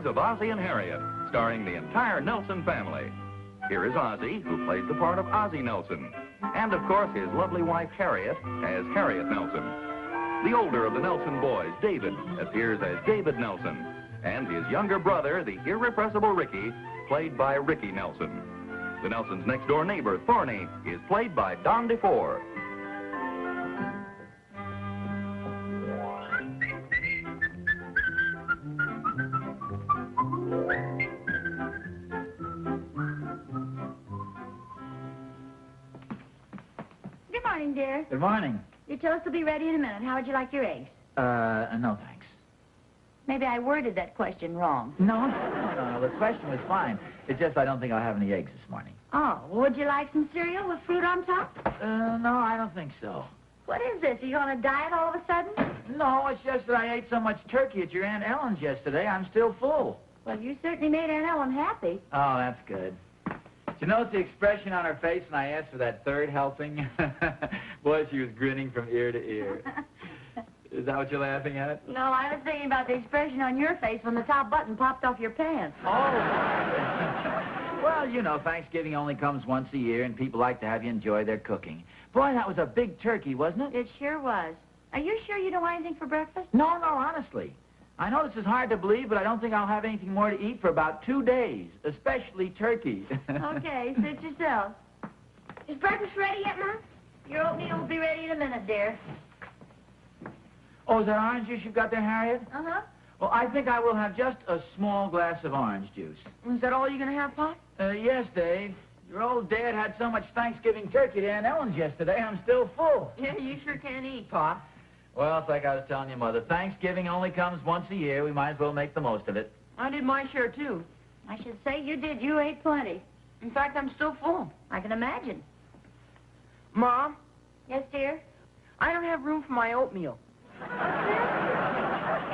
adventures of Ozzie and Harriet, starring the entire Nelson family. Here is Ozzie, who plays the part of Ozzie Nelson, and of course his lovely wife Harriet as Harriet Nelson. The older of the Nelson boys, David, appears as David Nelson, and his younger brother, the irrepressible Ricky, played by Ricky Nelson. The Nelsons' next-door neighbor, Thorny, is played by DeFore. Good morning, dear. Good morning. Your toast will be ready in a minute. How would you like your eggs? No thanks. Maybe I worded that question wrong. No, the question was fine. It's just I don't think I'll have any eggs this morning. Oh, would you like some cereal with fruit on top? No, I don't think so. What is this? Are you on a diet all of a sudden? No, it's just that I ate so much turkey at your Aunt Ellen's yesterday, I'm still full. Well, you certainly made Aunt Ellen happy. Oh, that's good. Did you notice the expression on her face when I asked for that third helping? Boy, she was grinning from ear to ear. Is that what you're laughing at? No, I was thinking about the expression on your face when the top button popped off your pants. Oh. Well, you know, Thanksgiving only comes once a year, and people like to have you enjoy their cooking. Boy, that was a big turkey, wasn't it? It sure was. Are you sure you don't want anything for breakfast? No, honestly. I know this is hard to believe, but I don't think I'll have anything more to eat for about 2 days, especially turkey. Okay, suit yourself. Is breakfast ready yet, Mom? Your oatmeal will be ready in a minute, dear. Oh, is that orange juice you've got there, Harriet? Uh-huh. Well, I think I will have just a small glass of orange juice. Is that all you're going to have, Pop? Yes, Dave. Your old dad had so much Thanksgiving turkey at Aunt Ellen's yesterday, I'm still full. Yeah, you sure can eat, Pop. Well, it's like I was telling your mother, Thanksgiving only comes once a year. We might as well make the most of it. I did my share, too. I should say you did. You ate plenty. In fact, I'm still full. I can imagine. Mom? Yes, dear? I don't have room for my oatmeal. Hey,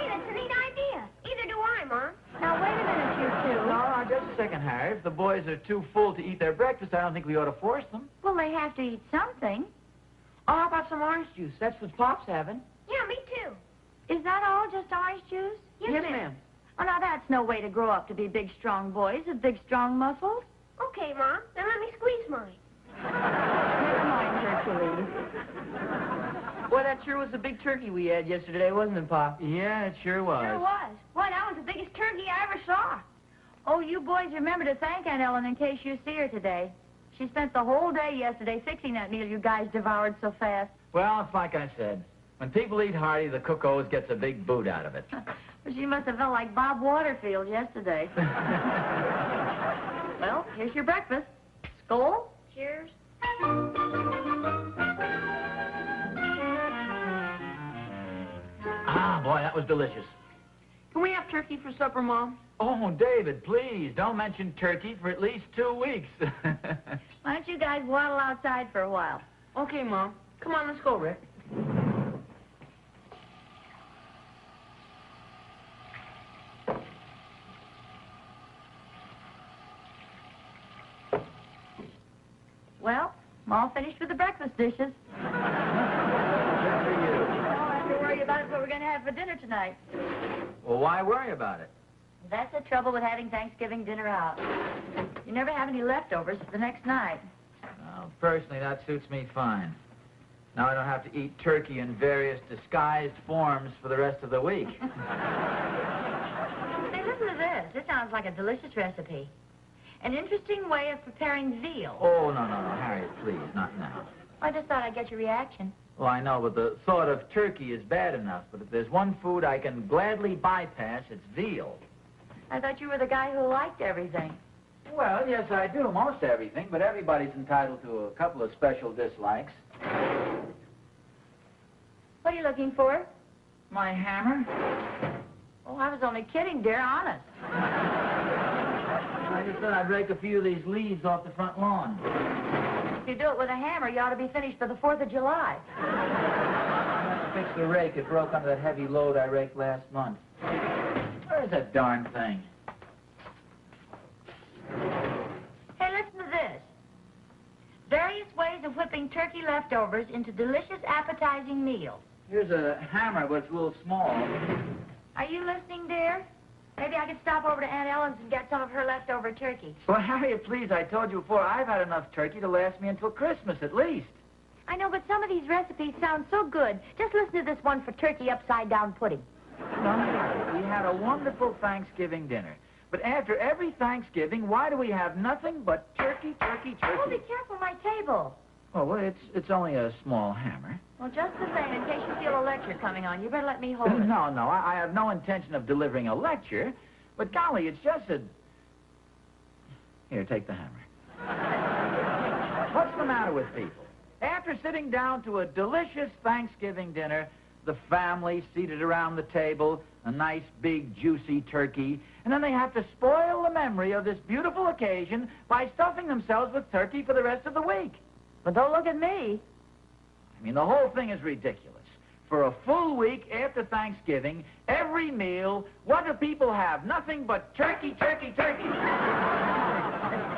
that's a neat idea. Either do I, Mom. Now, wait a minute, you two. No, just a second, Harry. If the boys are too full to eat their breakfast, I don't think we ought to force them. Well, they have to eat something. Oh, how about some orange juice? That's what Pop's having. Yeah, me too. Is that all, just orange juice? Yes, ma'am. Oh, now, that's no way to grow up to be big, strong boys with big, strong muscles. Okay, Mom. Then let me squeeze mine. Never mind, Hercules. Boy, that sure was a big turkey we had yesterday, wasn't it, Pop? Yeah, it sure was. Sure was. Why, that was the biggest turkey I ever saw. Oh, you boys remember to thank Aunt Ellen in case you see her today. She spent the whole day yesterday fixing that meal you guys devoured so fast. Well, it's like I said. When people eat hearty, the cook always gets a big boot out of it. Well, she must have felt like Bob Waterfield yesterday. Well, here's your breakfast. Skål. Cheers. Ah, boy, that was delicious. Can we have turkey for supper, Mom? Oh, David, please, don't mention turkey for at least 2 weeks. Why don't you guys waddle outside for a while? Okay, Mom. Come on, let's go, Rick. Well, I'm all finished with the breakfast dishes. Good for you. All I have to worry about is what we're going to have for dinner tonight. Well, why worry about it? That's the trouble with having Thanksgiving dinner out. You never have any leftovers for the next night. Well, personally, that suits me fine. Now I don't have to eat turkey in various disguised forms for the rest of the week. Say, listen to this. This sounds like a delicious recipe. An interesting way of preparing veal. Oh, no, Harriet, please, not now. I just thought I'd get your reaction. Well, I know, but the thought of turkey is bad enough. But if there's one food I can gladly bypass, it's veal. I thought you were the guy who liked everything. Well, yes, I do, most everything, but everybody's entitled to a couple of special dislikes. What are you looking for? My hammer? Oh, I was only kidding, dear, honest. I just thought I'd rake a few of these leaves off the front lawn. If you do it with a hammer, you ought to be finished by the 4th of July. I fixed the rake. It broke under that heavy load I raked last month. Where's that darn thing? Hey, listen to this. Various ways of whipping turkey leftovers into delicious, appetizing meals. Here's a hammer, but it's a little small. Are you listening, dear? Maybe I could stop over to Aunt Ellen's and get some of her leftover turkey. Well, Harriet, please, I told you before, I've had enough turkey to last me until Christmas at least. I know, but some of these recipes sound so good. Just listen to this one for turkey upside-down pudding. No, we had a wonderful Thanksgiving dinner. But after every Thanksgiving, why do we have nothing but turkey, turkey, turkey? Oh, be careful, my table. Oh, well, it's only a small hammer. Well, just the same, in case you feel a lecture coming on, you better let me hold it. No, I have no intention of delivering a lecture. But golly, it's just a... Here, take the hammer. What's the matter with people? After sitting down to a delicious Thanksgiving dinner, the family seated around the table, a nice big juicy turkey, and then they have to spoil the memory of this beautiful occasion by stuffing themselves with turkey for the rest of the week. But don't look at me. I mean, the whole thing is ridiculous. For a full week after Thanksgiving, every meal, what do people have? Nothing but turkey, turkey, turkey. Be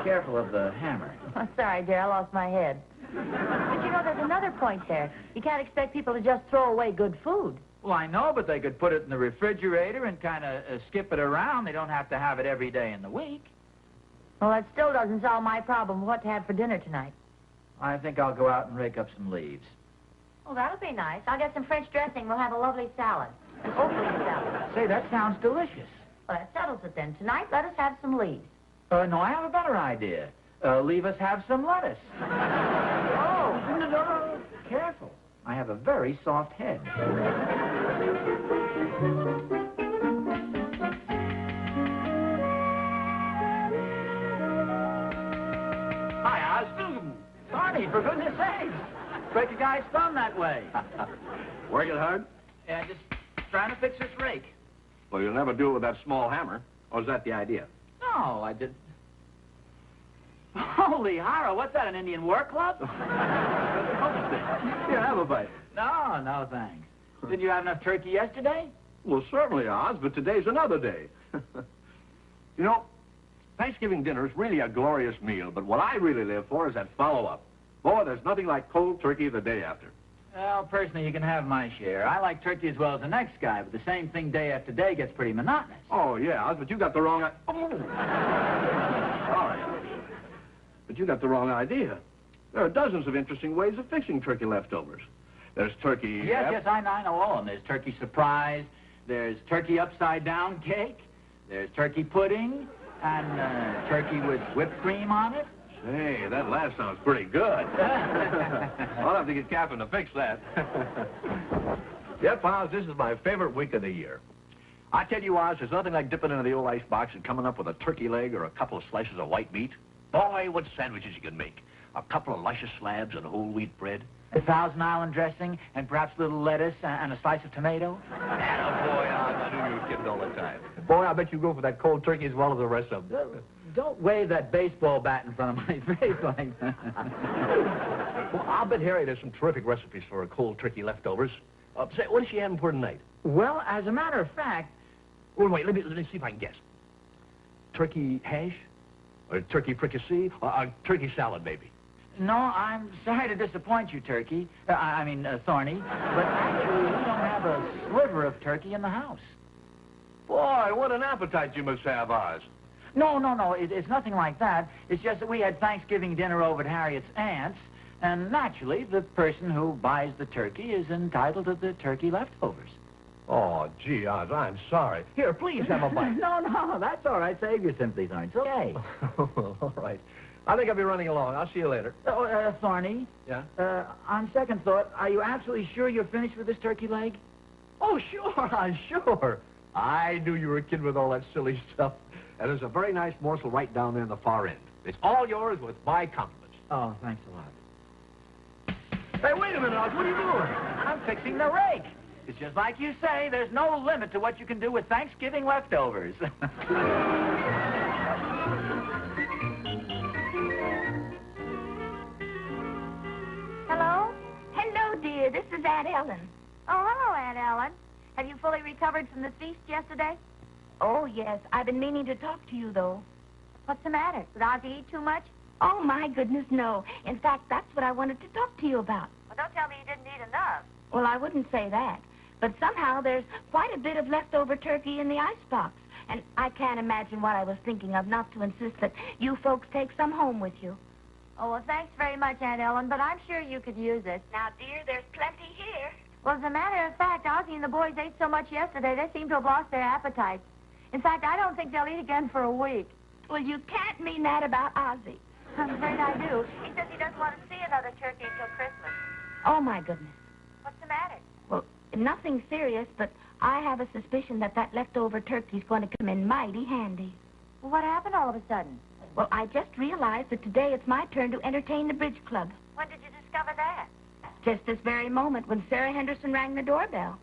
careful of the hammer. Oh, sorry, dear, I lost my head. But you know, there's another point there. You can't expect people to just throw away good food. Well, I know, but they could put it in the refrigerator and kind of skip it around. They don't have to have it every day in the week. Well, that still doesn't solve my problem of what to have for dinner tonight. I think I'll go out and rake up some leaves. Well, that'll be nice. I'll get some French dressing. We'll have a lovely salad. An oatmeal salad. Say, that sounds delicious. Well, that settles it then. Tonight, let us have some leaves. No, I have a better idea. Leave us have some lettuce. Oh, no. Careful. I have a very soft head. Hi, Oz. Thorny, for goodness sakes. Break a guy's thumb that way. Working hard? Yeah, just trying to fix this rake. Well, you'll never do it with that small hammer. Or is that the idea? No, I did. Holy horror, what's that, an Indian war club? Here, have a bite. No, thanks. Did you have enough turkey yesterday? Well, certainly, Oz, but today's another day. You know, Thanksgiving dinner is really a glorious meal, but what I really live for is that follow-up. Boy, there's nothing like cold turkey the day after. Well, personally, you can have my share. I like turkey as well as the next guy, but the same thing day after day gets pretty monotonous. Oh, yeah, Oz, but you got the wrong... Oh! Sorry, Oz. But you got the wrong idea. There are dozens of interesting ways of fixing turkey leftovers. There's turkey... Yes, I know all of them. There's turkey surprise, there's turkey upside-down cake, there's turkey pudding, and turkey with whipped cream on it. Hey, that last sounds pretty good. I'll have to get Captain to fix that. Yep, Oz, this is my favorite week of the year. I tell you, Oz, there's nothing like dipping into the old ice box and coming up with a turkey leg or a couple of slices of white meat. Boy, what sandwiches you can make. A couple of luscious slabs of whole wheat bread. A Thousand Island dressing, and perhaps a little lettuce and a slice of tomato. Attaboy, Oz, I knew you were kidding all the time. Boy, I bet you go for that cold turkey as well as the rest of them. Don't wave that baseball bat in front of my face like that. Well, I'll bet Harriet has some terrific recipes for cold turkey leftovers. Say, what is she having for tonight? Well, as a matter of fact... Oh, wait, let me see if I can guess. Turkey hash? Or turkey fricassee? Or turkey salad, maybe? No, I'm sorry to disappoint you, Turkey. Thorny. But actually, we don't have a sliver of turkey in the house. Boy, what an appetite you must have, Oz. No. It's nothing like that. It's just that we had Thanksgiving dinner over at Harriet's aunt's, and naturally, the person who buys the turkey is entitled to the turkey leftovers. Oh, gee, Oz, I'm sorry. Here, please have a bite. No, that's all right. Save your sympathies, aren't you? Okay. All right. I think I'll be running along. I'll see you later. Thorny? Yeah? On second thought, are you absolutely sure you're finished with this turkey leg? Oh, sure, Oz, sure. I knew you were kidding with all that silly stuff. And there's a very nice morsel right down there in the far end. It's all yours with my compliments. Oh, thanks a lot. Hey, wait a minute, Oz. What are you doing? I'm fixing the rake. It's just like you say, there's no limit to what you can do with Thanksgiving leftovers. Hello? Hello, dear. This is Aunt Ellen. Oh, hello, Aunt Ellen. Have you fully recovered from the feast yesterday? Oh, yes. I've been meaning to talk to you, though. What's the matter? Did Ozzie eat too much? Oh, my goodness, no. In fact, that's what I wanted to talk to you about. Well, don't tell me you didn't eat enough. Well, I wouldn't say that. But somehow there's quite a bit of leftover turkey in the icebox. And I can't imagine what I was thinking of not to insist that you folks take some home with you. Oh, well, thanks very much, Aunt Ellen, but I'm sure you could use it. Now, dear, there's plenty here. Well, as a matter of fact, Ozzie and the boys ate so much yesterday, they seem to have lost their appetites. In fact, I don't think they'll eat again for a week. Well, you can't mean that about Ozzie. I'm afraid I do. He says he doesn't want to see another turkey until Christmas. Oh, my goodness. What's the matter? Well, nothing serious, but I have a suspicion that leftover turkey's going to come in mighty handy. Well, what happened all of a sudden? Well, I just realized that today it's my turn to entertain the bridge club. When did you discover that? Just this very moment when Sarah Henderson rang the doorbell.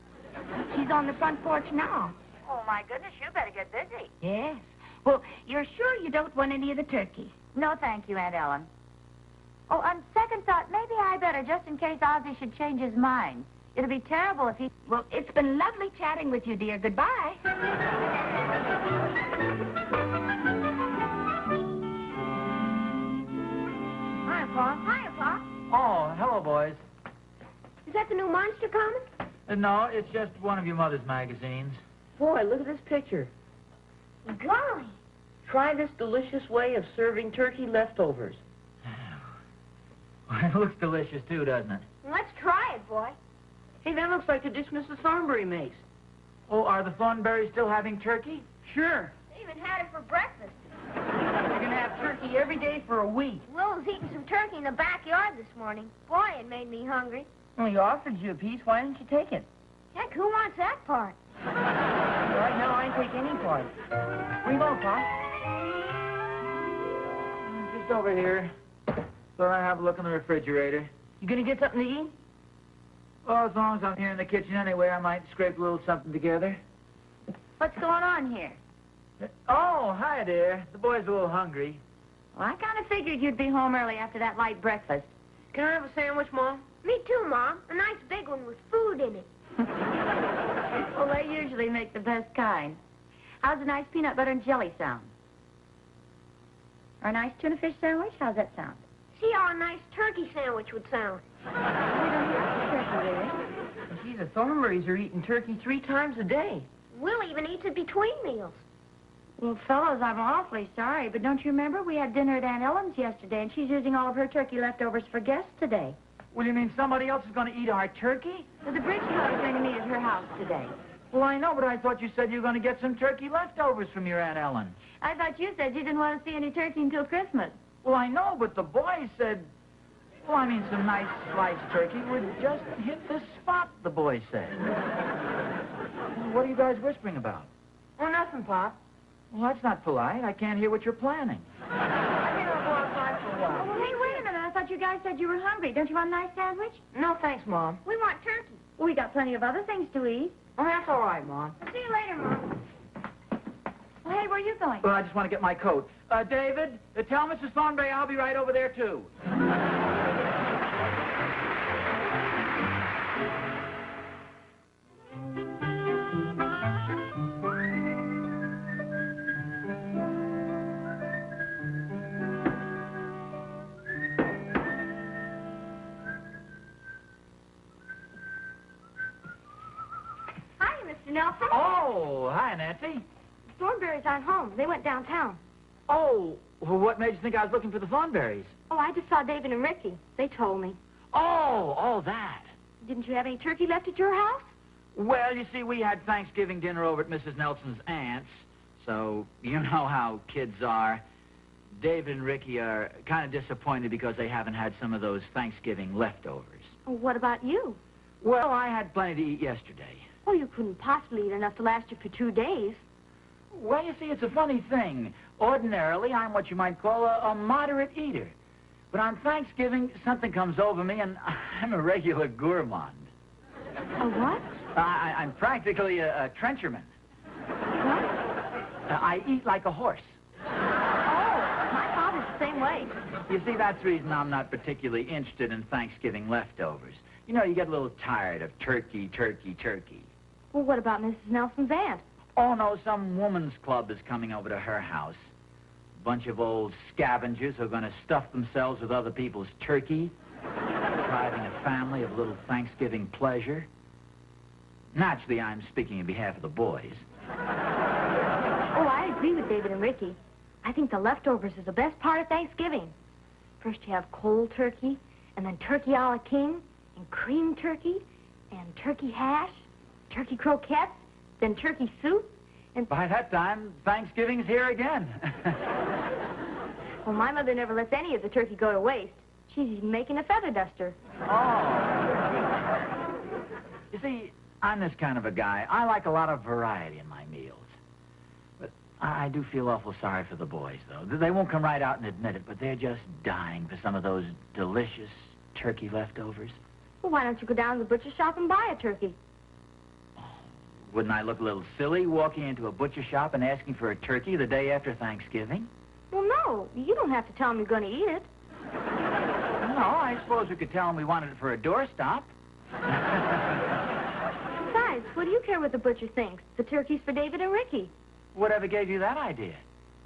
She's on the front porch now. Oh, my goodness, you better get busy. Yes. Well, you're sure you don't want any of the turkey? No, thank you, Aunt Ellen. Oh, on second thought, maybe I better, just in case Ozzie should change his mind. It'd be terrible if he... Well, it's been lovely chatting with you, dear. Goodbye. Hiya, Pa. Hiya, Pa. Oh, hello, boys. Is that the new monster comic? No, it's just one of your mother's magazines. Boy, look at this picture. Golly. Try this delicious way of serving turkey leftovers. It looks delicious, too, doesn't it? Let's try it, boy. Hey, that looks like the dish Mrs. Thornberry makes. Oh, are the Thornberrys still having turkey? Sure. They even had it for breakfast. You're going to have turkey every day for a week. Will was eating some turkey in the backyard this morning. Boy, it made me hungry. Well, he offered you a piece. Why didn't you take it? Heck, who wants that part? Right now, I ain't take any part. Where you going, Pa? Just over here. Thought I'd have a look in the refrigerator. You going to get something to eat? Well, as long as I'm here in the kitchen anyway, I might scrape a little something together. What's going on here? Oh, hi, dear. The boy's a little hungry. Well, I kind of figured you'd be home early after that light breakfast. Can I have a sandwich, Mom? Me too, Mom. A nice big one with food in it. Well, they usually make the best kind. How's a nice peanut butter and jelly sound? Or a nice tuna fish sandwich? How's that sound? See how a nice turkey sandwich would sound. We don't have turkey, really. Gee, the Thornberrys are eating turkey 3 times a day. We'll even eat it between meals. Well, fellows, I'm awfully sorry, but don't you remember we had dinner at Aunt Ellen's yesterday, and she's using all of her turkey leftovers for guests today. Well, you mean somebody else is going to eat our turkey? So the bridge club is going to meet at her house today. Well, I know, but I thought you said you were going to get some turkey leftovers from your Aunt Ellen. I thought you said you didn't want to see any turkey until Christmas. Well, I know, but the boys said... Well, I mean, some nice sliced turkey would just hit the spot, the boys said. What are you guys whispering about? Oh, nothing, Pop. Well, that's not polite. I can't hear what you're planning. I think I'll go outside for a Oh, while. well, hey, wait a minute. I thought you guys said you were hungry. Don't you want a nice sandwich? No, thanks, Mom. We want turkey. Well, we got plenty of other things to eat. Oh, that's all right, Mom. See you later, Mom. Well, hey, where are you going? Well, I just want to get my coat. David, tell Mrs. Thornberry I'll be right over there, too. Hi, Mr. Nelson. Oh, hi, Nancy. Thornberrys aren't home. They went downtown. Oh, well, what made you think I was looking for the Thornberrys? Oh, I just saw David and Ricky. They told me. Oh, that. Didn't you have any turkey left at your house? Well, you see, we had Thanksgiving dinner over at Mrs. Nelson's aunt's, so you know how kids are. David and Ricky are kind of disappointed because they haven't had some of those Thanksgiving leftovers. Oh, what about you? Well, I had plenty to eat yesterday. Oh, you couldn't possibly eat enough to last you for 2 days. Well, you see, it's a funny thing. Ordinarily, I'm what you might call a moderate eater. But on Thanksgiving, something comes over me, and I'm a regular gourmand. A what? I'm practically a trencherman. What? I eat like a horse. Oh, my father's the same way. You see, that's the reason I'm not particularly interested in Thanksgiving leftovers. You know, you get a little tired of turkey. Well, what about Mrs. Nelson's aunt? Oh, no, some woman's club is coming over to her house. Bunch of old scavengers who are going to stuff themselves with other people's turkey, depriving a family of a little Thanksgiving pleasure. Naturally, I'm speaking on behalf of the boys. Oh, agree with David and Ricky. I think the leftovers is the best part of Thanksgiving. First you have cold turkey, and then turkey a la king, and cream turkey, and turkey hash, turkey croquettes, then turkey soup, and... By that time, Thanksgiving's here again. Well, my mother never lets any of the turkey go to waste. She's even making a feather duster. Oh. You see, I'm this kind of a guy. I like a lot of variety in my meals. But I do feel awful sorry for the boys, though. They won't come right out and admit it, but they're just dying for some of those delicious turkey leftovers. Well, why don't you go down to the butcher shop and buy a turkey? Wouldn't I look a little silly walking into a butcher shop and asking for a turkey the day after Thanksgiving? Well, no. You don't have to tell them you're going to eat it. No, I suppose we could tell them we wanted it for a doorstop. Besides, what do you care what the butcher thinks? The turkey's for David and Ricky. Whatever gave you that idea?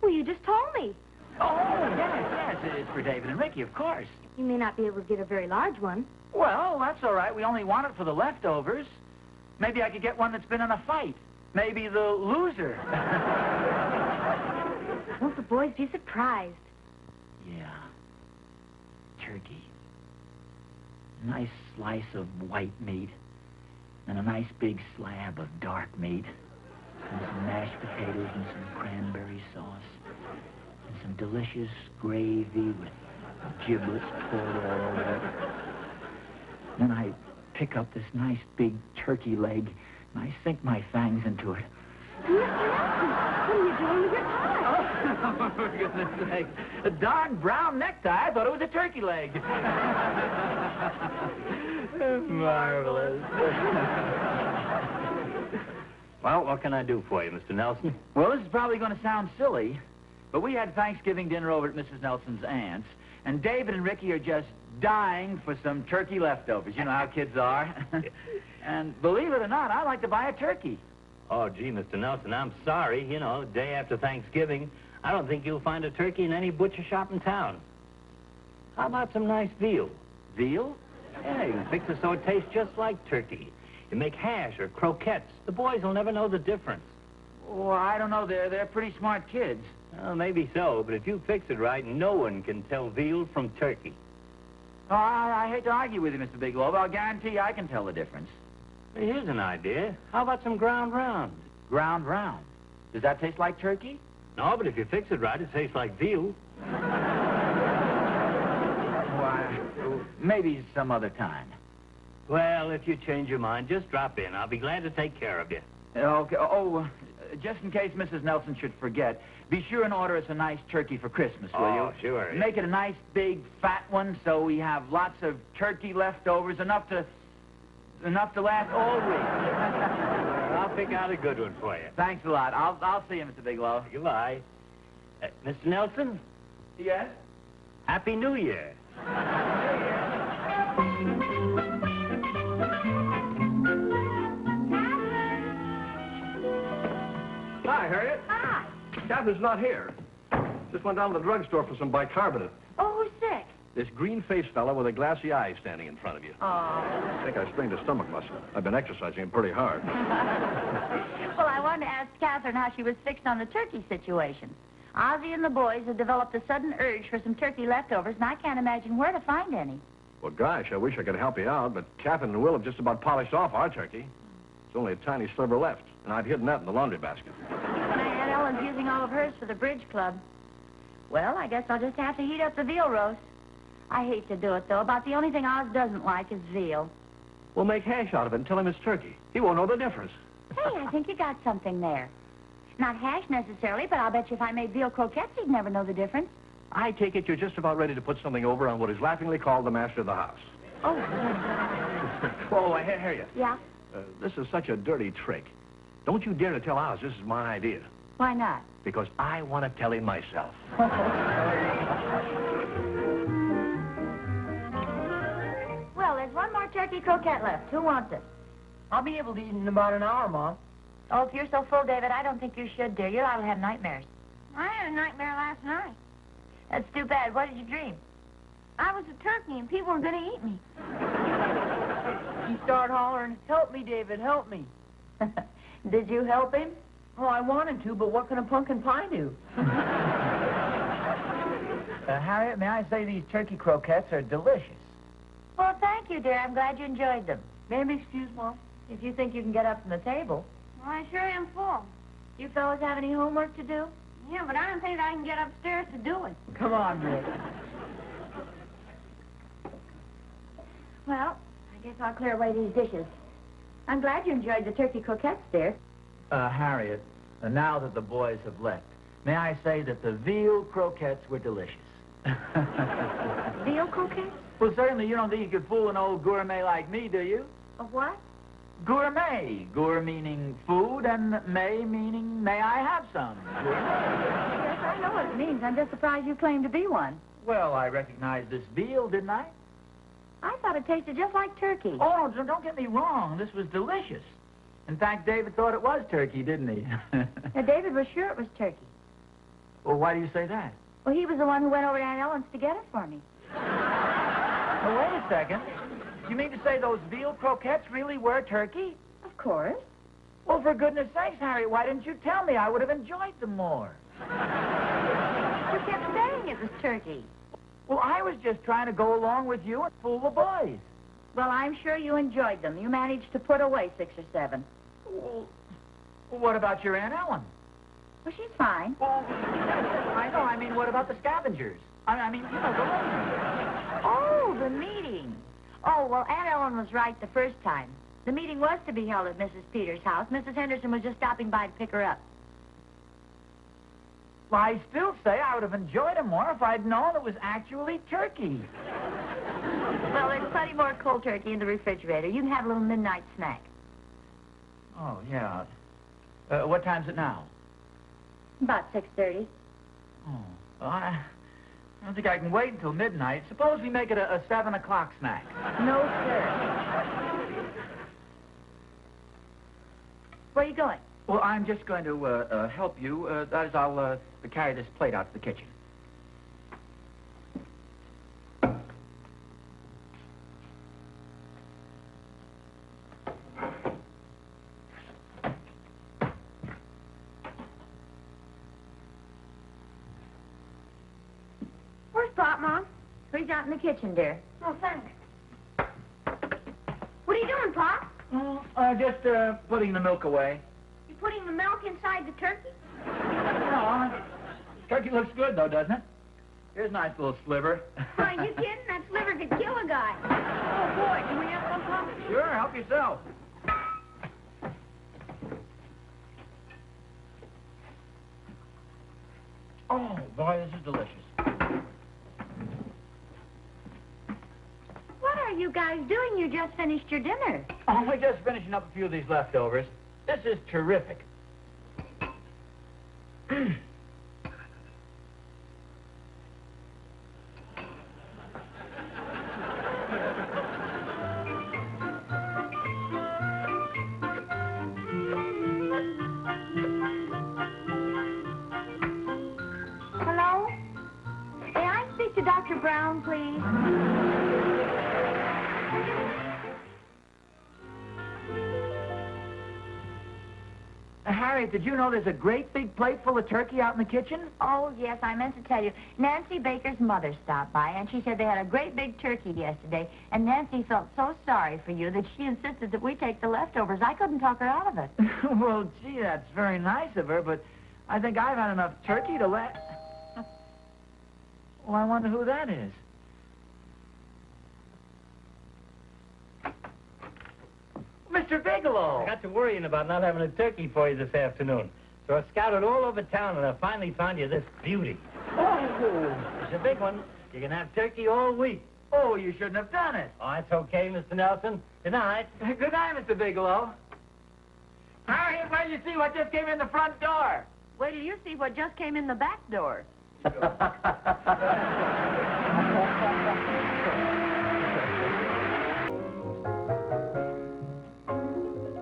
Well, you just told me. Oh, yes, it's for David and Ricky, of course. You may not be able to get a very large one. Well, that's all right. We only want it for the leftovers. Maybe I could get one that's been in a fight. Maybe the loser. Won't the boys be surprised? Yeah. Turkey. A nice slice of white meat. And a nice big slab of dark meat. And some mashed potatoes and some cranberry sauce. And some delicious gravy with giblets poured all over it. Then I pick up this nice big turkey leg, and I sink my fangs into it. Mr. Nelson, what are you doing with your tie? Oh, for goodness sake. A darn brown necktie. I thought it was a turkey leg. Marvelous. Well, what can I do for you, Mr. Nelson? Well, this is probably going to sound silly, but we had Thanksgiving dinner over at Mrs. Nelson's aunt's, and David and Ricky are just dying for some turkey leftovers. You know how kids are. And believe it or not, I like to buy a turkey. Oh, gee, Mr. Nelson, I'm sorry. You know, day after Thanksgiving, I don't think you'll find a turkey in any butcher shop in town. How about some nice veal? Veal? Yeah, you can fix it so it tastes just like turkey. You make hash or croquettes. The boys will never know the difference. Well, I don't know. They're pretty smart kids. Well, maybe so, but if you fix it right, no one can tell veal from turkey. Oh, I hate to argue with you, Mr. Bigelow, but I'll guarantee you I can tell the difference. Here's an idea. How about some ground round? Ground round. Does that taste like turkey? No, but if you fix it right, it tastes like veal. Why, maybe some other time. Well, if you change your mind, just drop in. I'll be glad to take care of you. Okay. Oh, just in case Mrs. Nelson should forget, be sure and order us a nice turkey for Christmas, will you? Oh, sure. Make it a nice, big, fat one so we have lots of turkey leftovers, enough to last all week. I'll pick out a good one for you. Thanks a lot. I'll see you, Mr. Bigelow. Goodbye. Mr. Nelson? Yes? Happy New Year. Hi, Harriet. Hi. Catherine's not here. Just went down to the drugstore for some bicarbonate. Oh, who's sick? This green-faced fella with a glassy eye standing in front of you. Oh. I think I strained a stomach muscle. I've been exercising him pretty hard. Well, I wanted to ask Catherine how she was fixed on the turkey situation. Ozzie and the boys have developed a sudden urge for some turkey leftovers, and I can't imagine where to find any. Well, gosh, I wish I could help you out, but Catherine and Will have just about polished off our turkey. There's only a tiny sliver left, and I've hidden that in the laundry basket. My Aunt Ellen's using all of hers for the bridge club. Well, I guess I'll just have to heat up the veal roast. I hate to do it, though. About the only thing Oz doesn't like is veal. We'll make hash out of it and tell him it's turkey. He won't know the difference. Hey, I think you got something there. Not hash necessarily, but I'll bet you if I made veal croquettes, he'd never know the difference. I take it you're just about ready to put something over on what is laughingly called the master of the house. Oh. Whoa, Harriet. Yeah? This is such a dirty trick. Don't you dare to tell Oz this is my idea. Why not? Because I want to tell him myself. Well, there's one more turkey croquette left. Who wants it? I'll be able to eat in about an hour, Mom. Oh, if you're so full, David, I don't think you should, dear. You're liable to have nightmares. I had a nightmare last night. That's too bad. What did you dream? I was a turkey and people were going to eat me. He started hollering, "Help me, David, help me." Did you help him? Oh, I wanted to, but what can a pumpkin pie do? Harriet, may I say these turkey croquettes are delicious? Well, thank you, dear. I'm glad you enjoyed them. May I be excused, Mom? If you think you can get up from the table. Well, I sure am full. You fellas have any homework to do? Yeah, but I don't think I can get upstairs to do it. Come on, Rick. Well, I guess I'll clear away these dishes. I'm glad you enjoyed the turkey croquettes, dear. Harriet, now that the boys have left, may I say that the veal croquettes were delicious. Veal croquettes? Well, certainly you don't think you could fool an old gourmet like me, do you? Of what? Gourmet. Gour meaning food, and may meaning may I have some. Yes, I know what it means. I'm just surprised you claim to be one. Well, I recognized this veal, didn't I? I thought it tasted just like turkey. Oh, don't get me wrong. This was delicious. In fact, David thought it was turkey, didn't he? Now, David was sure it was turkey. Well, why do you say that? Well, he was the one who went over to Aunt Ellen's to get it for me. Well, wait a second. You mean to say those veal croquettes really were turkey? Of course. Well, for goodness sakes, Harry, why didn't you tell me? I would have enjoyed them more. You kept saying it was turkey. Well, I was just trying to go along with you and fool the boys. Well, I'm sure you enjoyed them. You managed to put away 6 or 7. Well, what about your Aunt Ellen? Well, she's fine. Well, I know. I mean, what about the scavengers? I mean, you know, the ladies. Oh, the meeting. Oh, well, Aunt Ellen was right the first time. The meeting was to be held at Mrs. Peters' house. Mrs. Henderson was just stopping by to pick her up. Well, I still say I would have enjoyed it more if I'd known it was actually turkey. Well, there's plenty more cold turkey in the refrigerator. You can have a little midnight snack. Oh, yeah. What time's it now? About 6:30. Oh, well, I don't think I can wait until midnight. Suppose we make it a 7 o'clock snack. No, sir. Where are you going? Well, I'm just going to help you. That is, I'll carry this plate out to the kitchen. Where's Pop, Mom? He's out in the kitchen, dear. Oh, thanks. What are you doing, Pop? Just putting the milk away. You putting the milk inside the turkey? No, turkey looks good, though, doesn't it? Here's a nice little sliver. Are you kidding? That sliver could kill a guy. Oh, boy. Can we have some, Pop? Sure, help yourself. Oh, boy, this is delicious. What are you guys doing? You just finished your dinner. Oh, we're just finishing up a few of these leftovers. This is terrific. Hello? May I speak to Dr. Brown, please? Harriet, did you know there's a great big plate full of turkey out in the kitchen? Oh, yes, I meant to tell you. Nancy Baker's mother stopped by, and she said they had a great big turkey yesterday, and Nancy felt so sorry for you that she insisted that we take the leftovers. I couldn't talk her out of it. Well, gee, that's very nice of her, but I think I've had enough turkey to let... Well, I wonder who that is. Mr. Bigelow! I got to worrying about not having a turkey for you this afternoon. So I scouted all over town, and I finally found you this beauty. Oh! It's a big one. You can have turkey all week. Oh, you shouldn't have done it. Oh, that's okay, Mr. Nelson. Good night. Good night, Mr. Bigelow. Harriet, wait till you see what just came in the front door. Wait till you see what just came in the back door.